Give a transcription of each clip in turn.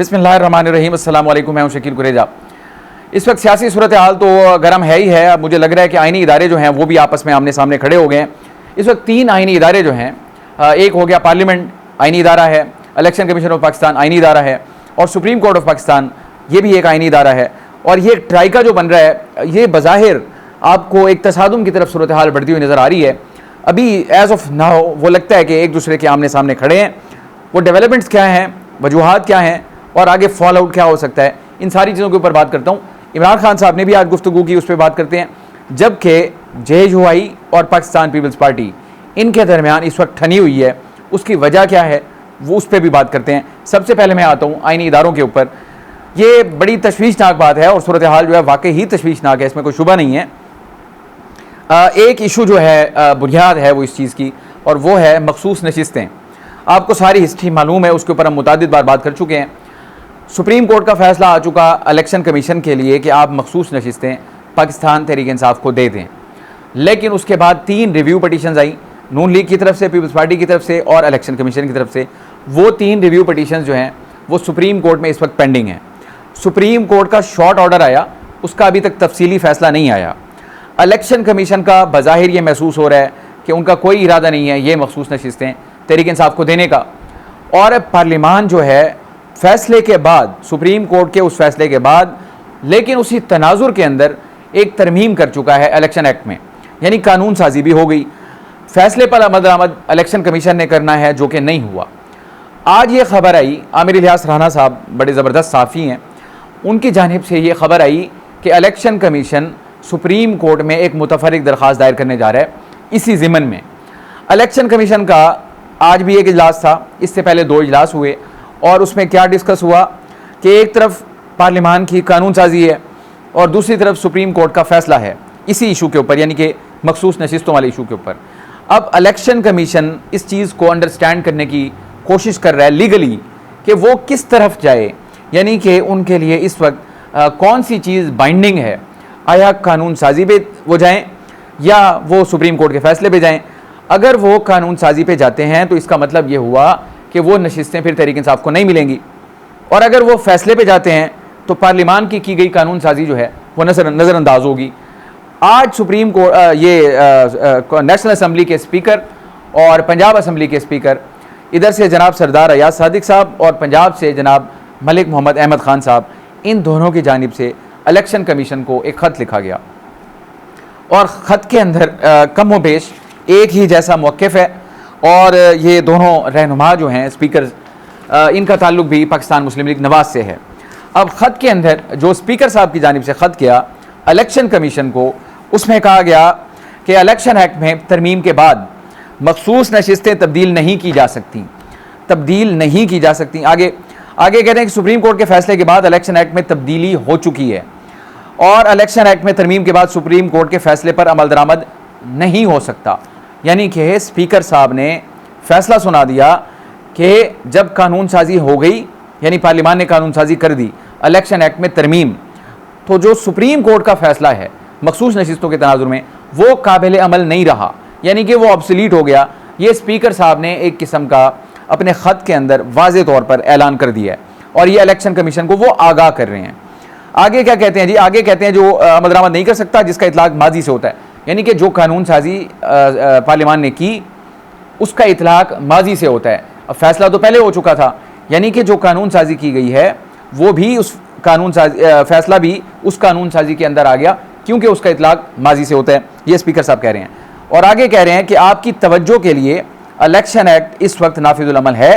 बिस्मिल्लाहिर्रहमानिर्रहीम। अस्सलाम वालेकुम। मैं हूं शकील कुरेजा। इस वक्त सियासी सूरत हाल तो गर्म है ही है। अब मुझे लग रहा है कि आईनी इदारे जो हैं वो भी आपस में आमने सामने खड़े हो गए हैं। इस वक्त तीन आईनी इदारे जो हैं, एक हो गया पार्लियामेंट आईनी इदारा है, इलेक्शन कमीशन ऑफ पाकिस्तान आईनी इदारा है और सुप्रीम कोर्ट ऑफ पाकिस्तान ये भी एक आईनी इदारा है। और ये ट्राइका जो बन रहा है ये बज़ाहिर आपको एक तसादुम की तरफ सूरत हाल बढ़ती हुई नज़र आ रही है। अभी एज ऑफ नाउ वो लगता है कि एक दूसरे के आमने सामने खड़े हैं। वो डेवलपमेंट्स क्या हैं, वजूहात क्या हैं और आगे फॉल आउट क्या हो सकता है, इन सारी चीज़ों के ऊपर बात करता हूँ। इमरान खान साहब ने भी आज गुफ्तगू की, उस पर बात करते हैं। जबकि JHUI और पाकिस्तान पीपल्स पार्टी इनके दरमियान इस वक्त ठनी हुई है, उसकी वजह क्या है वो उस पर भी बात करते हैं। सबसे पहले मैं आता हूँ आईनी इदारों के ऊपर। ये बड़ी तशवीशनाक बात है और सूरत हाल जो है वाकई ही तशवीशनाक है, इसमें कोई शुबा नहीं है। एक इशू जो है बुनियाद है वो इस चीज़ की, और वो है मखसूस नशिस्तें। आपको सारी हिस्ट्री मालूम है, उसके ऊपर हम मुतादिद बार बात कर चुके हैं। सुप्रीम कोर्ट का फैसला आ चुका इलेक्शन कमीशन के लिए कि आप मखसूस नशिस्तें पाकिस्तान तहरीक इंसाफ को दे दें, लेकिन उसके बाद 3 रिव्यू पटिशन्स आई, नून लीग की तरफ से, पीपल्स पार्टी की तरफ से और इलेक्शन कमीशन की तरफ से। वो 3 रिव्यू पटिशन्स जो हैं वो सुप्रीम कोर्ट में इस वक्त पेंडिंग हैं। सुप्रीम कोर्ट का शॉर्ट ऑर्डर आया, उसका अभी तक तफसीली फैसला नहीं आया। इलेक्शन कमीशन का बज़ाहिर ये महसूस हो रहा है कि उनका कोई इरादा नहीं है ये मखसूस नशिस्तें तहरीक इंसाफ को देने का। और पार्लियामान जो है फैसले के बाद, सुप्रीम कोर्ट के उस फैसले के बाद, लेकिन उसी तनाजुर के अंदर एक तरमीम कर चुका है इलेक्शन एक्ट में, यानी कानून साजी भी हो गई। फैसले पर अमल दरामद इलेक्शन कमीशन ने करना है, जो कि नहीं हुआ। आज ये खबर आई, आमिर इलियास राना साहब बड़े ज़बरदस्त साफ़ी हैं, उनकी जानिब से ये खबर आई कि इलेक्शन कमीशन सुप्रीम कोर्ट में एक मुतफरिक दरख्वास्त दायर करने जा रहा है इसी ज़िमन में। इलेक्शन कमीशन का आज भी एक इजलास था, इससे पहले 2 इजलास हुए, और उसमें क्या डिस्कस हुआ कि एक तरफ पार्लियामान की कानून साजी है और दूसरी तरफ सुप्रीम कोर्ट का फैसला है इसी इशू के ऊपर, यानी कि मखसूस नशिस्तों वाले इशू के ऊपर। अब इलेक्शन कमीशन इस चीज़ को अंडरस्टैंड करने की कोशिश कर रहा है लीगली कि वो किस तरफ जाए, यानी कि उनके लिए इस वक्त कौन सी चीज़ बाइंडिंग है। आया कानून साजी पे वो जाएँ या वो सुप्रीम कोर्ट के फैसले पे जाएँ। अगर वो कानून साजी पे जाते हैं तो इसका मतलब ये हुआ कि वो नशिस्तें फिर तहरीक इंसाफ को नहीं मिलेंगी, और अगर वो फैसले पे जाते हैं तो पार्लियामान की गई कानून साजी जो है वो नज़रअंदाज होगी। आज सुप्रीम कोर्ट नेशनल असम्बली के स्पीकर और पंजाब असम्बली के स्पीकर, इधर से जनाब सरदार अयाज सादिक साहब और पंजाब से जनाब मलिक मोहम्मद अहमद खान साहब, इन दोनों की जानिब से इलेक्शन कमीशन को एक ख़त लिखा गया, और ख़त के अंदर कम व बेश एक ही जैसा मौक़िफ़ है। और ये दोनों रहनुमा जो हैं स्पीकर, इनका ताल्लुक भी पाकिस्तान मुस्लिम लीग नवाज से है। अब ख़त के अंदर जो स्पीकर साहब की जानिब से ख़त किया इलेक्शन कमीशन को, उसमें कहा गया कि इलेक्शन एक्ट में तरमीम के बाद मखसूस नशिस्तें तब्दील नहीं की जा सकती, तब्दील नहीं की जा सकती। आगे कहते हैं कि सुप्रीम कोर्ट के फैसले के बाद इलेक्शन एक्ट में तब्दीली हो चुकी है और इलेक्शन एक्ट में तरमीम के बाद सुप्रीम कोर्ट के फैसले पर अमल दरामद नहीं हो सकता। यानी कि स्पीकर साहब ने फैसला सुना दिया कि जब कानून साजी हो गई, यानी पार्लियामान ने कानून साजी कर दी इलेक्शन एक्ट में तरमीम, तो जो सुप्रीम कोर्ट का फैसला है मखसूस नशिस्तों के तनाजुर में वो काबिल अमल नहीं रहा, यानी कि वो ऑब्सोलीट हो गया। ये स्पीकर साहब ने एक किस्म का अपने ख़त के अंदर वाज़े तौर पर ऐलान कर दिया है, और ये इलेक्शन कमीशन को वो आगाह कर रहे हैं। आगे क्या कहते हैं जी? आगे कहते हैं जो अमल दरामद नहीं कर सकता जिसका इतलाक़ माजी से होता है, यानी कि जो कानून साजी पार्लियामान ने की उसका इतलाक़ माजी से होता है। अब फैसला तो पहले हो चुका था, यानी कि जो कानून साजी की गई है वो भी उस कानून साजी फैसला भी उस कानून साजी के अंदर आ गया, क्योंकि उसका इतलाक़ माजी से होता है। ये स्पीकर साहब कह रहे हैं। और आगे कह रहे हैं कि आपकी तवज्जो के लिए इलेक्शन एक्ट इस वक्त नाफिजुल अमल है।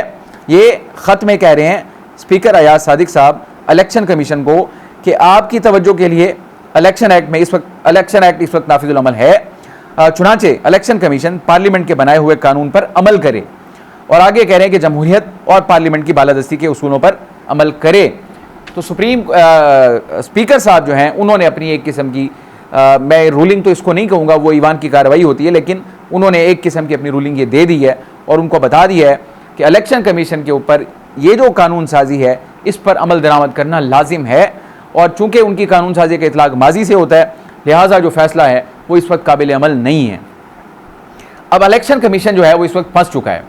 ये ख़त में कह रहे हैं स्पीकर अयाज सादिक साहब इलेक्शन कमीशन को कि आपकी तवज्जो के लिए इलेक्शन एक्ट इस वक्त नाफिजुल अमल है, चुनांचे इलेक्शन कमीशन पार्लियामेंट के बनाए हुए कानून पर अमल करे। और आगे कह रहे हैं कि जमहूरियत और पार्लियामेंट की बालादस्ती के उसूलों पर अमल करे। तो स्पीकर साहब जो हैं उन्होंने अपनी एक किस्म की मैं रूलिंग तो इसको नहीं कहूँगा, वो ईवान की कार्रवाई होती है, लेकिन उन्होंने एक किस्म की अपनी रूलिंग ये दे दी है और उनको बता दिया है कि इलेक्शन कमीशन के ऊपर ये जो कानून साजी है इस पर अमल दरामद करना लाजिम है, और चूँकि उनकी कानून साजी का इतलाक़ माजी से होता है लिहाजा जो फैसला है वो इस वक्त काबिल अमल नहीं है। अब इलेक्शन कमीशन जो है वो इस वक्त फंस चुका है।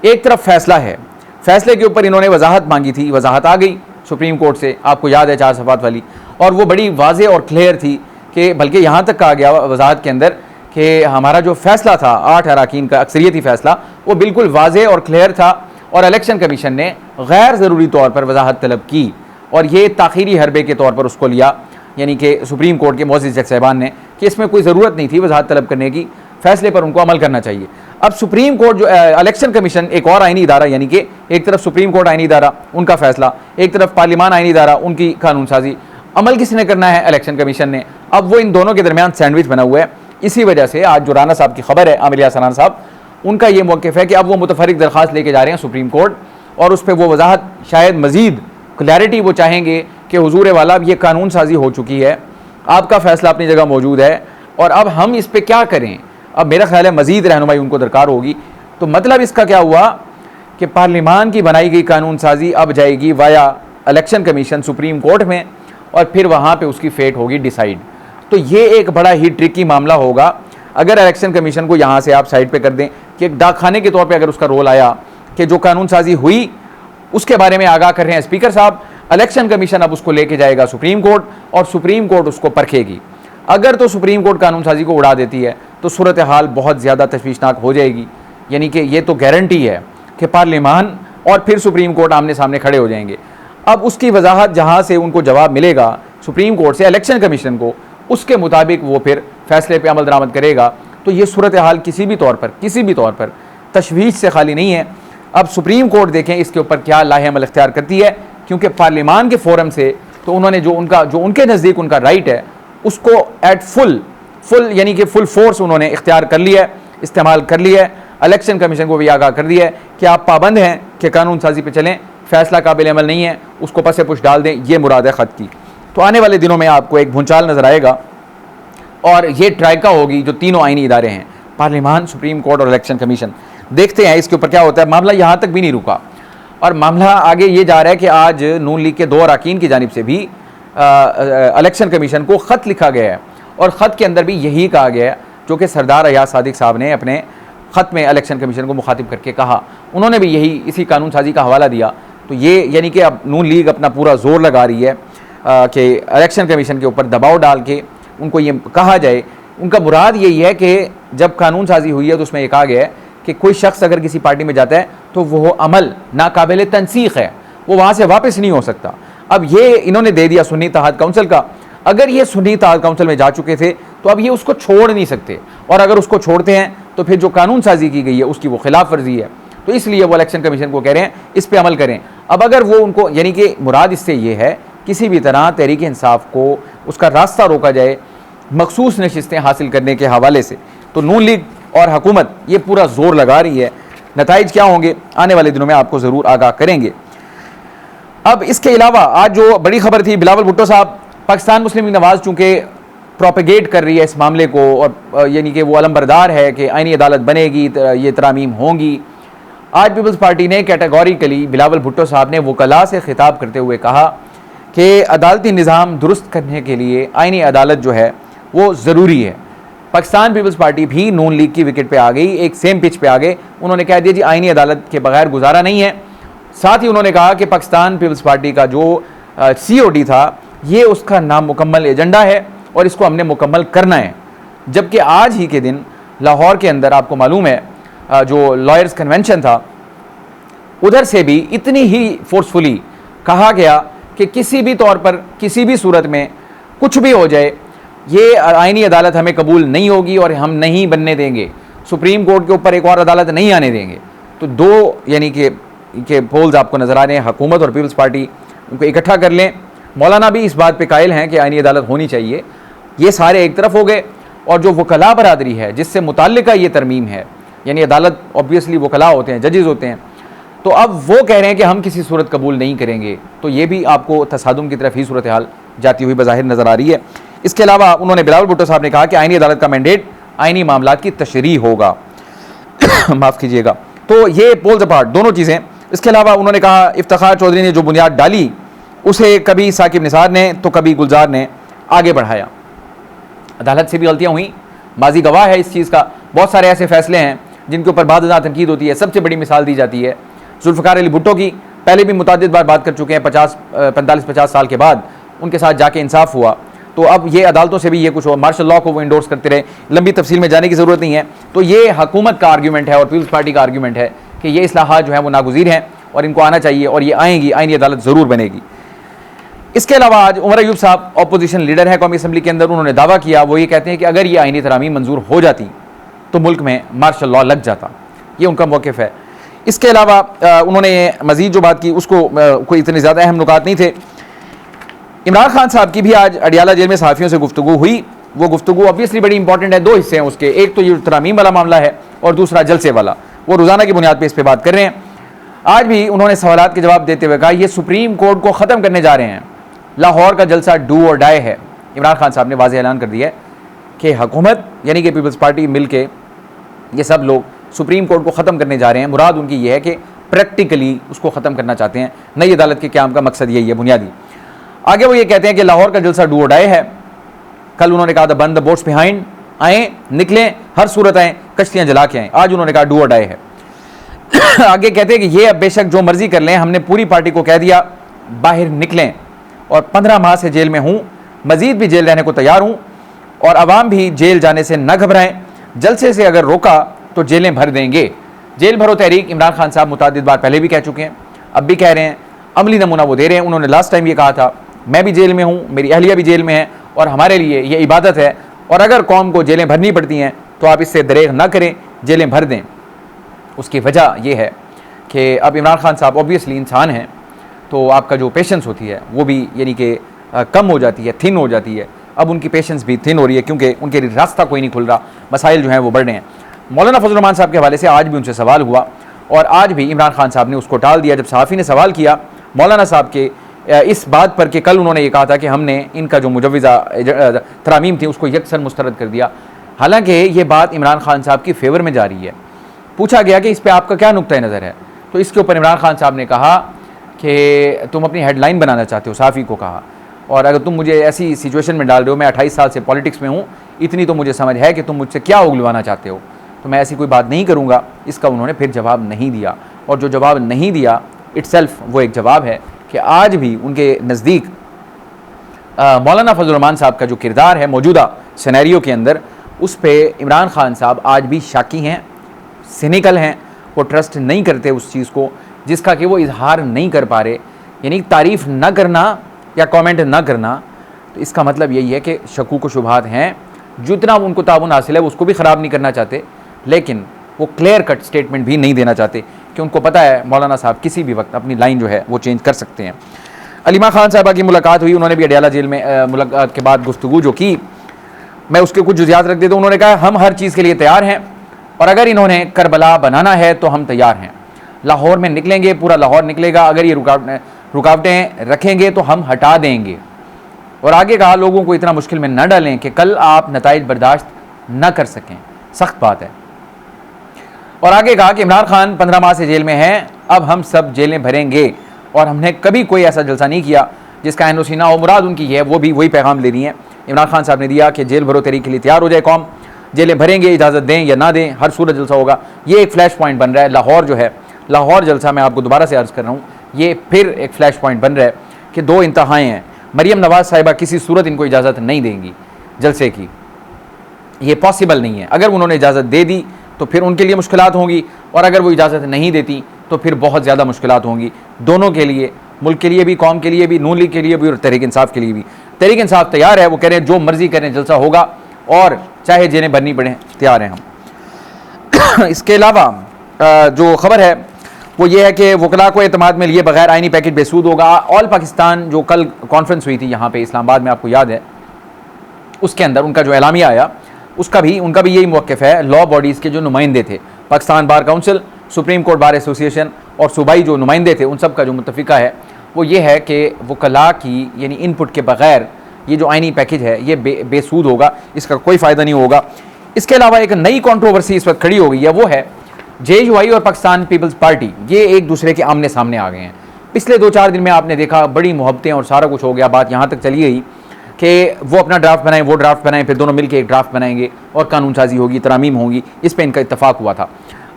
एक तरफ फैसला है, फैसले के ऊपर इन्होंने वजाहत मांगी थी, वजाहत आ गई, सुप्रीम कोर्ट से, आपको याद है 4 सफ़ात वाली, और वो बड़ी वाज़ेह और क्लियर थी कि बल्कि यहाँ तक कहा गया वजाहत के अंदर कि हमारा जो फ़ैसला था 8 अरकान का अक्सरियती फ़ैसला वो बिल्कुल वाज़ेह और क्लियर था, और इलेक्शन कमीशन ने गैर ज़रूरी तौर पर वजाहत तलब की और ये ताख़ीरी हरबे के तौर पर उसको लिया, यानी कि सुप्रीम कोर्ट के मोअज़्ज़िज़ जज साहिबान ने, कि इसमें कोई ज़रूरत नहीं थी वजाहत तलब करने की, फ़ैसले पर उनको अमल करना चाहिए। अब सुप्रीम कोर्ट जो इलेक्शन कमीशन एक और आइनी इदारा, यानी कि एक तरफ सुप्रीम कोर्ट आइनी इदारा उनका फ़ैसला, एक तरफ पार्लिमान आइनी इदारा उनकी कानून साजी, अमल किसने करना है? इलेक्शन कमीशन ने। अब वो इन दोनों के दरमियान सैंडविच बना हुआ है। इसी वजह से आज जो राना साहब की खबर है, आमिर यासर राना साहब, उनका ये मौक़िफ़ है कि अब वो मुतफरिक दरख्वास्त लेके जा रहे हैं सुप्रीम कोर्ट, और उस पर वो वजाहत, शायद मज़ीद क्लैरिटी वो चाहेंगे कि हुजूर वाला अब ये कानून साजी हो चुकी है, आपका फ़ैसला अपनी जगह मौजूद है, और अब हम इस पर क्या करें? अब मेरा ख्याल है मज़ीद रहनुमाई उनको दरकार होगी। तो मतलब इसका क्या हुआ कि पार्लिमान की बनाई गई कानून साजी अब जाएगी via election commission supreme court में, और फिर वहाँ पे उसकी फेट होगी डिसाइड। तो ये एक बड़ा ही ट्रिकी मामला होगा अगर इलेक्शन कमीशन को यहाँ से आप साइड पे कर दें कि एक डाकखाने के तौर पे अगर उसका रोल आया कि जो कानून साजी हुई उसके बारे में आगाह कर रहे हैं स्पीकर साहब, इलेक्शन कमीशन अब उसको लेके जाएगा सुप्रीम कोर्ट और सुप्रीम कोर्ट उसको परखेगी। अगर तो सुप्रीम कोर्ट कानून साजी को उड़ा देती है तो सूरत हाल बहुत ज़्यादा तशवीशनाक हो जाएगी, यानी कि ये तो गारंटी है कि पार्लिमान और फिर सुप्रीम कोर्ट आमने सामने खड़े हो जाएंगे। अब उसकी वजाहत जहाँ से उनको जवाब मिलेगा सुप्रीम कोर्ट से इलेक्शन कमीशन को, उसके मुताबिक वो फिर फैसले पे अमल दरामद करेगा। तो ये सूरत हाल किसी भी तौर पर तशवीश से खाली नहीं है। अब सुप्रीम कोर्ट देखें इसके ऊपर क्या लाहे अमल इख्तियार करती है, क्योंकि पार्लिमान के फोरम से तो उन्होंने जो उनके नज़दीक उनका राइट है उसको एट फुल यानी कि फुल फोर्स उन्होंने इख्तियार कर लिया है, इस्तेमाल कर लिया है। इलेक्शन कमीशन को भी आगाह कर दिया है कि आप पाबंद हैं कि कानून साजी पे चलें, फैसला काबिल अमल नहीं है, उसको पसे पुश डाल दें, ये मुराद है ख़त की। तो आने वाले दिनों में आपको एक भूचाल नज़र आएगा और ये ट्राइका होगी जो तीनों आइनी इदारे हैं, पार्लिमान, सुप्रीम कोर्ट और इलेक्शन कमीशन। देखते हैं इसके ऊपर क्या होता है। मामला यहाँ तक भी नहीं रुका और मामला आगे ये जा रहा है कि आज नून लीग के 2 अरकान की जानिब से भी इलेक्शन कमीशन को ख़त लिखा गया है, और ख़त के अंदर भी यही कहा गया है जो कि सरदार अयाज सादिक साहब ने अपने ख़त में इलेक्शन कमीशन को मुखातिब करके कहा। उन्होंने भी यही इसी कानून साजी का हवाला दिया। तो ये यानी कि अब नून लीग अपना पूरा जोर लगा रही है कि इलेक्शन कमीशन के ऊपर दबाव डाल के उनको ये कहा जाए। उनका मुराद यही है कि जब कानून साजी हुई है तो उसमें ये कहा गया है कि कोई शख्स अगर किसी पार्टी में जाता है तो वो अमल नाकाबिल तनसीख है, वो वहाँ से वापस नहीं हो सकता। अब ये इन्होंने दे दिया सुन्नी इत्तेहाद काउंसिल का। अगर ये सुन्नी इत्तेहाद काउंसिल में जा चुके थे तो अब ये उसको छोड़ नहीं सकते, और अगर उसको छोड़ते हैं तो फिर जो कानून साजी की गई है उसकी वो खिलाफ वर्जी है। तो इसलिए वो इलेक्शन कमीशन को कह रहे हैं इस पर अमल करें। अब अगर वो उनको, यानी कि मुराद इससे ये है किसी भी तरह तहरीक इंसाफ को उसका रास्ता रोका जाए मखसूस नशिस्तें हासिल करने के हवाले से, तो नून लीग और हुकूमत ये पूरा जोर लगा रही है। नताइज क्या होंगे आने वाले दिनों में आपको ज़रूर आगाह करेंगे। अब इसके अलावा आज जो बड़ी खबर थी, बिलावल भुट्टो साहब, पाकिस्तान मुस्लिम लीग नवाज़ चूँकि प्रोपेगेट कर रही है इस मामले को, और यानी कि वो अलमबरदार है कि आईनी अदालत बनेगी, ये तरामीम होंगी। आज पीपल्स पार्टी ने कैटेगोरिकली बिलावल भुट्टो साहब ने वकला से खिताब करते हुए कहा कि अदालती निज़ाम दुरुस्त करने के लिए आईनी अदालत जो है वो ज़रूरी है। पाकिस्तान पीपल्स पार्टी भी नून लीग की विकेट पे आ गई, एक सेम पिच पे आ गए। उन्होंने कह दिया जी आईनी अदालत के बगैर गुजारा नहीं है। साथ ही उन्होंने कहा कि पाकिस्तान पीपल्स पार्टी का जो COD था ये उसका नामुकम्मल एजेंडा है और इसको हमने मुकम्मल करना है। जबकि आज ही के दिन लाहौर के अंदर आपको मालूम है जो लॉयर्स कन्वेंशन था, उधर से भी इतनी ही फोर्सफुली कहा गया कि किसी भी तौर पर किसी भी सूरत में कुछ भी हो जाए ये आईनी अदालत हमें कबूल नहीं होगी और हम नहीं बनने देंगे, सुप्रीम कोर्ट के ऊपर एक और अदालत नहीं आने देंगे। तो 2 यानी कि पोल्स आपको नज़र आ रहे हैं, हुकूमत और पीपल्स पार्टी, उनको इकट्ठा कर लें। मौलाना भी इस बात पे कायल हैं कि आईनी अदालत होनी चाहिए। ये सारे एक तरफ हो गए, और जो वकला बरादरी है जिससे मुताल्लिका ये तरमीम है, यानी अदालत ऑब्वियसली वकला होते हैं, जजेस होते हैं, तो अब वो कह रहे हैं कि हम किसी सूरत कबूल नहीं करेंगे। तो ये भी आपको तसादुम की तरफ ही सूरत हाल जाती हुई बज़ाहिर नज़र आ रही है। इसके अलावा उन्होंने बिलावल भुट्टो साहब ने कहा कि आईनी अदालत का मैंडेट आईनी मामलात की तशरीह होगा। माफ़ कीजिएगा। तो ये पोल्स अपार्ट दोनों चीज़ें। इसके अलावा उन्होंने कहा इफ्तिखार चौधरी ने जो बुनियाद डाली उसे कभी साकिब निसार ने तो कभी गुलजार ने आगे बढ़ाया। अदालत से भी गलतियाँ हुई, माजी गवाह है इस चीज़ का। बहुत सारे ऐसे फैसले हैं जिनके ऊपर बाद तनकीद होती है। सबसे बड़ी मिसाल दी जाती है जुल्फ़िकार अली भुट्टो की, पहले भी मुतादिद बार बात कर चुके हैं, 45-50 साल के बाद उनके साथ जाके इंसाफ हुआ। तो अब ये अदालतों से भी ये कुछ हो, मार्शल लॉ को वो इंडोर्स करते रहे, लंबी तफसील में जाने की ज़रूरत नहीं है। तो ये हुकूमत का आर्ग्यूमेंट है और पीपल्स पार्टी का आर्ग्यूमेंट है कि ये इस्लाहात जो है वो नागुज़ीर हैं और इनको आना चाहिए और ये आएंगी, आईनी अदालत ज़रूर बनेगी। इसके अलावा आज उमर अयूब साहब अपोजिशन लीडर हैं कौमी असम्बली के अंदर, उन्होंने दावा किया, वो ये कहते हैं कि अगर ये आईनी तरामीम मंजूर हो जाती तो मुल्क में मार्शल लॉ लग जाता। ये उनका मौक़िफ़ है। इसके अलावा उन्होंने मज़ीद जो बात की उसको कोई इतने ज़्यादा अहम नुकात नहीं थे। इमरान खान साहब की भी आज अडियाला जेल में सहाफ़ियों से गुफ्तगू हुई। वो गुफ्तगू ऑब्वियसली बड़ी इंपॉर्टेंट है, दो हिस्से हैं उसके, एक तो ये तरामीम वाला मामला है और दूसरा जलसे वाला। वो रोज़ाना की बुनियाद पर इस पर बात कर रहे हैं। आज भी उन्होंने सवालात के जवाब देते हुए कहा ये सुप्रीम कोर्ट को ख़त्म करने जा रहे हैं, लाहौर का जलसा डू और डाई है। इमरान खान साहब ने वाज़ेह ऐलान कर दिया है कि हुकूमत यानी कि पीपल्स पार्टी मिल के ये सब लोग सुप्रीम कोर्ट को ख़त्म करने जा रहे हैं। मुराद उनकी ये है कि प्रैक्टिकली उसको ख़त्म करना चाहते हैं। नई अदालत के क़याम का मकसद यही है बुनियादी। आगे वो ये कहते हैं कि लाहौर का जलसा डू और डाई है। कल उन्होंने कहा था बंद द बोट्स बिहाइंड, आएँ निकलें, हर सूरत आएँ, कश्तियाँ जला के आएँ। आज उन्होंने कहा डू और डाई है। आगे कहते हैं कि ये अब बेशक जो मर्जी कर लें, हमने पूरी पार्टी को कह दिया बाहर निकलें और 15 माह से जेल में हूँ, मजीद भी जेल रहने को तैयार हूँ और अवाम भी जेल जाने से न घबराएं, जलसे से अगर रोका तो जेलें भर देंगे। जेल भरो तहरीक इमरान खान साहब मुतादिद बार पहले भी कह चुके हैं, अब भी कह रहे हैं, अमली नमूना वो दे रहे हैं। उन्होंने लास्ट टाइम ये कहा था मैं भी जेल में हूँ, मेरी अहलिया भी जेल में है और हमारे लिए ये इबादत है और अगर कौम को जेलें भरनी पड़ती हैं तो आप इससे दरेग ना करें, जेलें भर दें। उसकी वजह यह है कि अब इमरान खान साहब ऑब्वियसली इंसान हैं तो आपका जो पेशेंस होती है वो भी यानी कि कम हो जाती है, थिन हो जाती है। अब उनकी पेशेंस भी थिन हो रही है क्योंकि उनके रास्ता कोई नहीं खुल रहा, मसाइल जो हैं वो बढ़ रहे हैं। मौलाना फजल रहमान साहब के हवाले से आज भी उनसे सवाल हुआ और आज भी इमरान खान साहब ने उसको टाल दिया। जब सहाफ़ी ने सवाल किया मौलाना साहब के इस बात पर कि कल उन्होंने ये कहा था कि हमने इनका जो मुजव्विज़ा तरामीम थी उसको यकसन मुस्तरद कर दिया, हालांकि ये बात इमरान खान साहब की फेवर में जा रही है। पूछा गया कि इस पर आपका क्या नुक्ता नज़र है, तो इसके ऊपर इमरान खान साहब ने कहा कि तुम अपनी हेडलाइन बनाना चाहते हो, सहाफ़ी को कहा, और अगर तुम मुझे ऐसी सिचुएशन में डाल रहे हो, मैं 28 साल से पॉलिटिक्स में हूँ, इतनी तो मुझे समझ है कि तुम मुझसे क्या उगलवाना चाहते हो, तो मैं ऐसी कोई बात नहीं करूँगा। इसका उन्होंने फिर जवाब नहीं दिया और जो जवाब नहीं दिया इट्सेल्फ वो एक जवाब है कि आज भी उनके नज़दीक मौलाना फजल रहमान साहब का जो किरदार है मौजूदा सिनेरियो के अंदर, उस पर इमरान खान साहब आज भी शाकी हैं, सिनिकल हैं, वो ट्रस्ट नहीं करते उस चीज़ को जिसका कि वो इजहार नहीं कर पा रहे। यानी तारीफ़ न करना या कमेंट न करना, तो इसका मतलब यही है कि शकूक व शुबहात हैं, जितना उनको ताउन हासिल है उसको भी ख़राब नहीं करना चाहते, लेकिन वो क्लियर कट स्टेटमेंट भी नहीं देना चाहते कि उनको पता है मौलाना साहब किसी भी वक्त अपनी लाइन जो है वो चेंज कर सकते हैं। अलीमा खान साहबा की मुलाकात हुई, उन्होंने भी अडियाला जेल में मुलाकात के बाद गुफ्तगू जो की, मैं उसके कुछ जुज़ियात रख देता हूँ। उन्होंने कहा हम हर चीज़ के लिए तैयार हैं और अगर इन्होंने करबला बनाना है तो हम तैयार हैं, लाहौर में निकलेंगे, पूरा लाहौर निकलेगा, अगर ये रुकावटें रखेंगे तो हम हटा देंगे। और आगे कहा लोगों को इतना मुश्किल में न डालें कि कल आप नताइज बर्दाश्त न कर सकें, सख्त बात है। और आगे कहा कि इमरान खान 15 माह से जेल में हैं, अब हम सब जेलें भरेंगे और हमने कभी कोई ऐसा जलसा नहीं किया जिसका एनओसी ना हो। मुराद उनकी है वो भी वही पैगाम ले रही हैं इमरान खान साहब ने दिया कि जेल भरो तहरीक के लिए तैयार हो जाए कौम, जेलें भरेंगे, इजाज़त दें या ना दें, हर सूरत जलसा होगा। ये एक फ्लैश पॉइंट बन रहा है। लाहौर जो है, लाहौर जलसा, मैं आपको दोबारा से अर्ज़ कर रहा हूँ, ये फिर एक फ्लैश पॉइंट बन रहा है कि दो इंतहाएँ हैं। मरीम नवाज़ साहिबा किसी सूरत इनको इजाज़त नहीं देंगी जलसे की, ये पॉसिबल नहीं है। अगर उन्होंने इजाज़त दे दी तो फिर उनके लिए मुश्किलात होंगी और अगर वो इजाज़त नहीं देती तो फिर बहुत ज़्यादा मुश्किलात होंगी दोनों के लिए, मुल्क के लिए भी, कौम के लिए भी, नून लीग के लिए भी और तहरीक इंसाफ के लिए भी। तहरीक इंसाफ तैयार है, वो कह रहे हैं जो मर्जी करें जलसा होगा और चाहे जेलें भरनी पड़े, तैयार हैं हम। इसके अलावा जो खबर है वो ये है कि वकला को एतमाद में लिए बगैर आइनी पैकेज बेसूद होगा। ऑल पाकिस्तान जो कल कॉन्फ्रेंस हुई थी यहाँ पे इस्लामाबाद में, आपको याद है, उसके अंदर उनका जो एलामिया आया उनका भी यही मौक़िफ़ है। लॉ बॉडीज़ के जो नुमाइंदे थे, Pakistan bar council, supreme court bar association और सूबाई जो नुमाइंदे थे, उन सब का जो मुत्तफ़िका है वो ये है कि वकला की यानी इनपुट के बग़ैर ये जो आइनी पैकेज है ये बेसूद होगा, इसका कोई फ़ायदा नहीं होगा। इसके अलावा एक नई कंट्रोवर्सी इस वक्त खड़ी हो गई है, वो है JUI और पाकिस्तान पीपल्स पार्टी, ये एक दूसरे के आमने सामने आ गए हैं। पिछले 2-4 दिन में आपने देखा बड़ी मोहब्बतें और सारा कुछ हो गया, बात यहाँ तक चली गई कि वो अपना ड्राफ्ट बनाएं, वो ड्राफ्ट बनाएं, फिर दोनों मिलकर एक ड्राफ्ट बनाएंगे और कानून साजी होगी, तरामीम होंगी। इस पर इनका इत्तफाक हुआ था।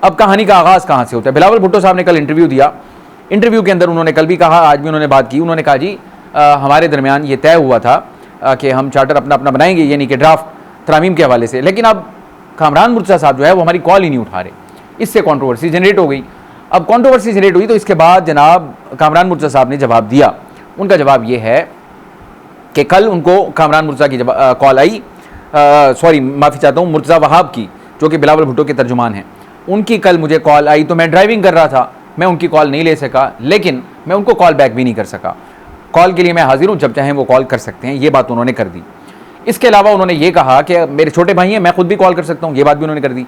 अब कहानी का आगाज़ कहाँ से होता है? बिलावल भुट्टो साहब ने कल इंटरव्यू दिया इंटरव्यू के अंदर उन्होंने कल भी कहा, आज भी उन्होंने बात की, उन्होंने कहा जी हमारे दरमियान ये तय हुआ था कि हम चार्टर अपना अपना बनाएंगे, यानी कि ड्राफ्ट तरामीम के हवाले से, लेकिन अब कामरान मुर्तज़ा साहब जो है वो हमारी कॉल ही नहीं उठा रहे। इससे कंट्रोवर्सी जनरेट हो गई। अब कंट्रोवर्सी जनरेट हुई तो इसके बाद जनाब कामरान मुर्तज़ा साहब ने जवाब दिया। उनका जवाब ये है कि कल उनको कामरान मुर्तज़ा की कॉल आई, सॉरी माफ़ी चाहता हूँ, मुर्तज़ा वहाब की, जो कि बिलावल भुट्टो के तर्जुमान हैं, उनकी कल मुझे कॉल आई तो मैं ड्राइविंग कर रहा था, मैं उनकी कॉल नहीं ले सका, लेकिन मैं उनको कॉल बैक भी नहीं कर सका। कॉल के लिए मैं हाजिर हूँ, जब चाहें वो कॉल कर सकते हैं, ये बात उन्होंने कर दी। इसके अलावा उन्होंने ये कहा कि मेरे छोटे भाई हैं, मैं खुद भी कॉल कर सकता हूँ, ये बात भी उन्होंने कर दी।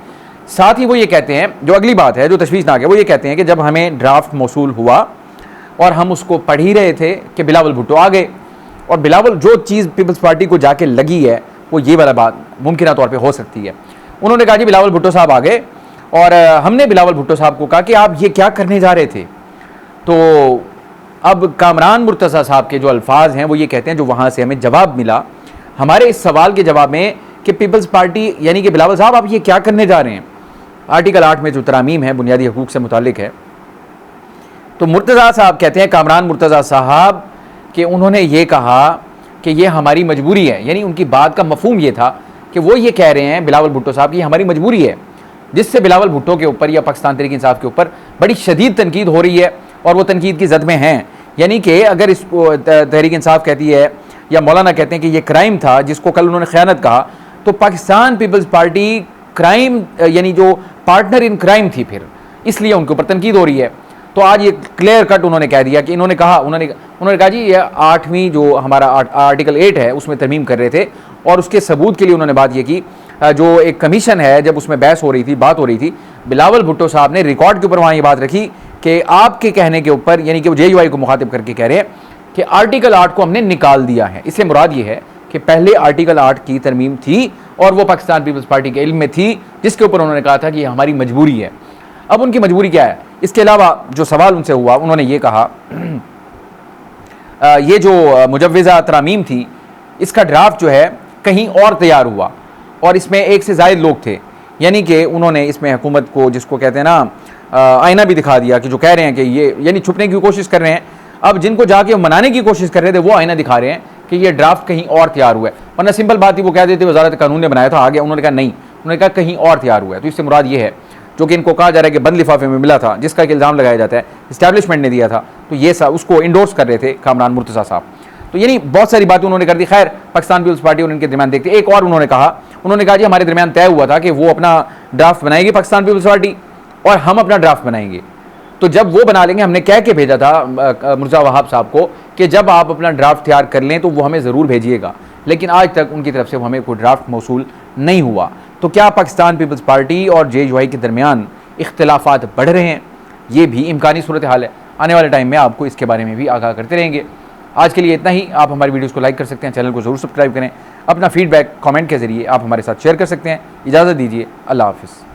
साथ ही वो ये कहते हैं, जो अगली बात है जो तशवीशनाक है, वो ये कहते हैं कि जब हमें ड्राफ्ट मौसूल हुआ और हम उसको पढ़ ही रहे थे कि बिलावल भुट्टो आ गए, और बिलावल जो चीज़ पीपल्स पार्टी को जाके लगी है वो ये वाला बात मुमकिन तौर पे हो सकती है। उन्होंने कहा जी बिलावल भुट्टो साहब आ गए और हमने बिलावल भुट्टो साहब को कहा कि आप ये क्या करने जा रहे थे। तो अब कामरान मुर्तज़ा साहब के जो अल्फाज हैं वो ये कहते हैं, जो वहाँ से हमें जवाब मिला हमारे इस सवाल के जवाब में कि पीपल्स पार्टी यानी कि बिलावल साहब आप ये क्या करने जा रहे हैं। आर्टिकल 8 में जो तरामीम है बुनियादी हकूक़ से मुतालिक है। तो मुर्तज़ा साहब कहते हैं, कामरान मुर्तज़ा साहब, कि उन्होंने ये कहा कि ये हमारी मजबूरी है, यानी उनकी बात का मफहूम ये था कि वो ये कह रहे हैं बिलावल भुट्टो साहब की हमारी मजबूरी है, जिससे बिलावल भुट्टो के ऊपर या पाकिस्तान तहरीक इंसाफ के ऊपर बड़ी शदीद तनकीद हो रही है और वो तनकीद की जद में हैं। यानी कि अगर इसको तहरीक इंसाफ कहती है या मौलाना कहते हैं कि ये क्राइम था जिसको कल उन्होंने ख़यानत कहा, तो पाकिस्तान पीपल्स पार्टी क्राइम यानी जो पार्टनर इन क्राइम थी, फिर इसलिए उनके ऊपर तनकीद हो रही है। तो आज ये क्लियर कट उन्होंने कह दिया कि उन्होंने कहा जी ये 8वीं जो हमारा आर्टिकल 8 है उसमें तरमीम कर रहे थे, और उसके सबूत के लिए उन्होंने बात ये की, जो एक कमीशन है जब उसमें बहस हो रही थी, बात हो रही थी, बिलावल भुट्टो साहब ने रिकॉर्ड के ऊपर वहाँ ये बात रखी कि आपके कहने के ऊपर, यानी कि वो JUI को मुखातिब करके कह रहे हैं कि आर्टिकल 8 को हमने निकाल दिया है। इससे मुराद ये है कि पहले आर्टिकल 8 की तरमीम थी और वो पाकिस्तान पीपल्स पार्टी के इल्म में थी, जिसके ऊपर उन्होंने कहा था कि हमारी मजबूरी है। अब उनकी मजबूरी क्या है? इसके अलावा जो सवाल उनसे हुआ, उन्होंने ये कहा ये जो मुजव्विज़ा तरामीम थी इसका ड्राफ्ट जो है कहीं और तैयार हुआ और इसमें एक से ज़ायद लोग थे, यानी कि उन्होंने इसमें हुकूमत को, जिसको कहते हैं ना, आईना भी दिखा दिया कि जो कह रहे हैं कि ये यानी छुपने की कोशिश कर रहे हैं, अब जिनको जाके मनाने की कोशिश कर रहे थे वो आईना दिखा रहे हैं कि ये ड्राफ्ट कहीं और तैयार हुआ है। वरना सिंपल बात ही वो कह देते वज़ारत कानून ने बनाया था, आ गया। उन्होंने कहा नहीं, उन्होंने कहा कहीं और तैयार हुआ है। तो इससे मुराद ये है जो कि इनको कहा जा रहा है कि बंद लिफाफे में मिला था, जिसका कि इल्ज़ाम लगाया जाता है इस्टेब्लिशमेंट ने दिया था, तो ये उसको इंडोर्स कर रहे थे कामरान मुर्तज़ा साहब। तो यानी बहुत सारी बातें उन्होंने कर दी। खैर, पाकिस्तान पीपल्स पार्टी और इनके दरमियान देखते एक और उन्होंने कहा जी हमारे दरमियान तय हुआ था कि वो अपना ड्राफ्ट बनाएगी पाकिस्तान पीपल्स पार्टी और हम अपना ड्राफ्ट बनाएंगे। तो जब वो बना लेंगे, हमने कह के भेजा था मुर्तज़ा वहाब साहब को कि जब आप अपना ड्राफ्ट तैयार कर लें तो वो हमें ज़रूर भेजिएगा, लेकिन आज तक उनकी तरफ से हमें कोई ड्राफ्ट मौसूल नहीं हुआ। तो क्या पाकिस्तान पीपल्स पार्टी और JUI के दरमियान इख्तिलाफात बढ़ रहे हैं? ये भी इम्कानी सूरत हाल है। आने वाले टाइम में आपको इसके बारे में भी आगाह करते रहेंगे। आज के लिए इतना ही। आप हमारी वीडियोस को लाइक कर सकते हैं, चैनल को ज़रूर सब्सक्राइब करें, अपना फीडबैक कमेंट के ज़रिए आप हमारे साथ शेयर कर सकते हैं। इजाज़त दीजिए, अल्लाह हाफ़िज़।